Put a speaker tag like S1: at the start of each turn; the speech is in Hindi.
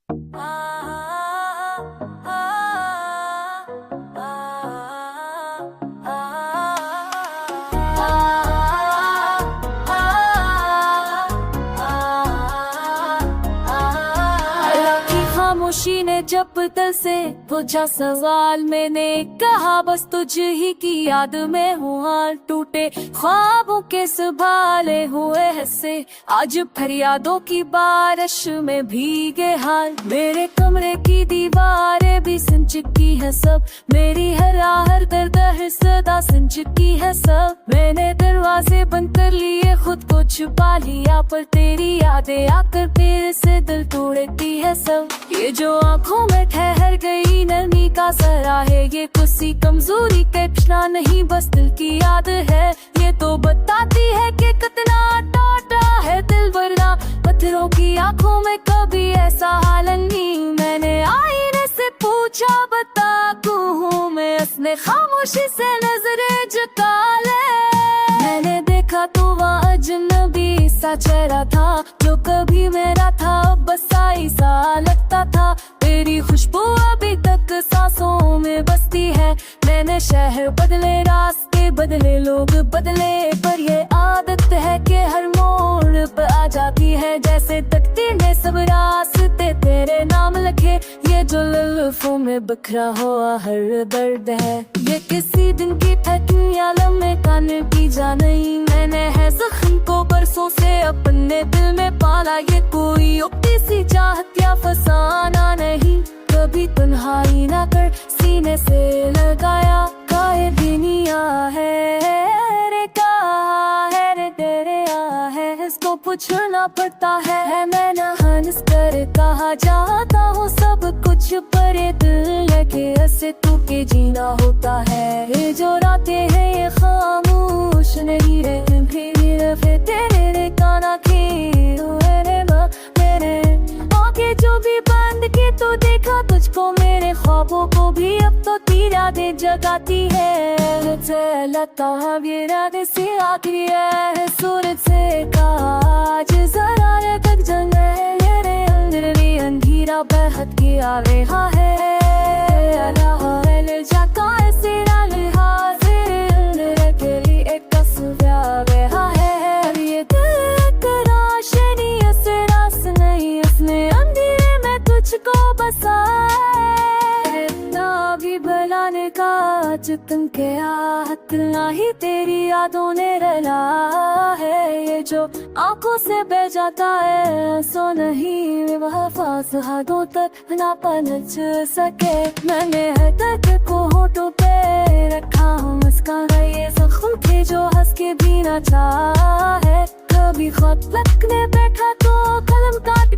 S1: खामोशी ने जब दिल से पूछा सवाल, मैंने कहा बस तुझ ही की याद में हूँ हाल। टूटे ख्वाबों के संभाले हुए हिस्से आज फरियादों की बारिश में भीगे हाल। मेरे कमरे की दीवारें भी सिंच चुकी है सब, मेरी हर आहर दर्द है सदा सिंच चुकी है सब। मैंने दरवाजे बंद कर लिए, खुद को छुपा लिया, पर तेरी यादें आकर तेरे से दिल तोड़ती है सब। ये जो आँखों में ठहर गई नरमी का सरा है, ये किसी कमजोरी का इतना नहीं बस दिल की याद है। ये तो बताती है कि कितना टूटा है दिल, वरना पत्थरों की आँखों में कभी ऐसा हाल नहीं। मैंने आईने से पूछा बता क्यों हूँ मैं, उसने खामोशी से नजरें झुका ले। मैंने देखा तो वह अजनबी सा चेहरा था, जो कभी मेरा था बस आई सा लगता था। तेरी खुशबू अभी तक सांसों में बसती है। मैंने शहर बदले, रास्ते बदले, लोग बदले, पर ये आदत है कि हर मोड़ पर आ जाती है। जैसे तकदीर ने सब रास्ते तेरे नाम लिखे, ये जो लुत्फों में बिखरा हुआ हर दर्द है। ये किसी दिन की ठहरी आलम में कान की जा नहीं, मैंने है जख्म को बरसों से अपने दिल में पाला। ये कोई उक्ति सी चाहत या फसाना नहीं, कभी तन्हाई ना कर सीने से लगाया। काहे दुनिया है रे, कहा है रे तेरे आ है, इसको पूछना पड़ता है। मैं न हंस कर कहा जाता हूँ सब कुछ, पर ये दिल लगे ऐसे तू के जीना होता है। ये जो रातें हैं ये खामोश नहीं रहती, फिर तेरे रे काना की मेरे आंखें जो भी बंद की तो देखा तुझको, मेरे ख्वाबों को भी अब तो तेरी यादें जगाती है। लगता है ये रात से आखिरी है, सूरज से काज जरा तक जंग है। मेरे अंदर भी अंधेरा बहत के आ रहा है, जाता है सिरा लिहाज अंदर के लिए एक तस्वीर आ रहा है। ये दिल का रोशनी ऐसे रास नहीं, उसने अंधेरे में तुझको बसाया। इतना भी भुलाने का चितन के आहत ना ही तेरी यादों ने रला है। ये जो आंखों से बह जाता है सो नहीं, वह फास हाथों तक ना पहुंच सके। मैंने हर दर्द को होठों पे रखा हूँ, मुस्कान ये जख्म थे जो हंस के भी ना चाहे। कभी खत लिखने बैठा तो कलम काट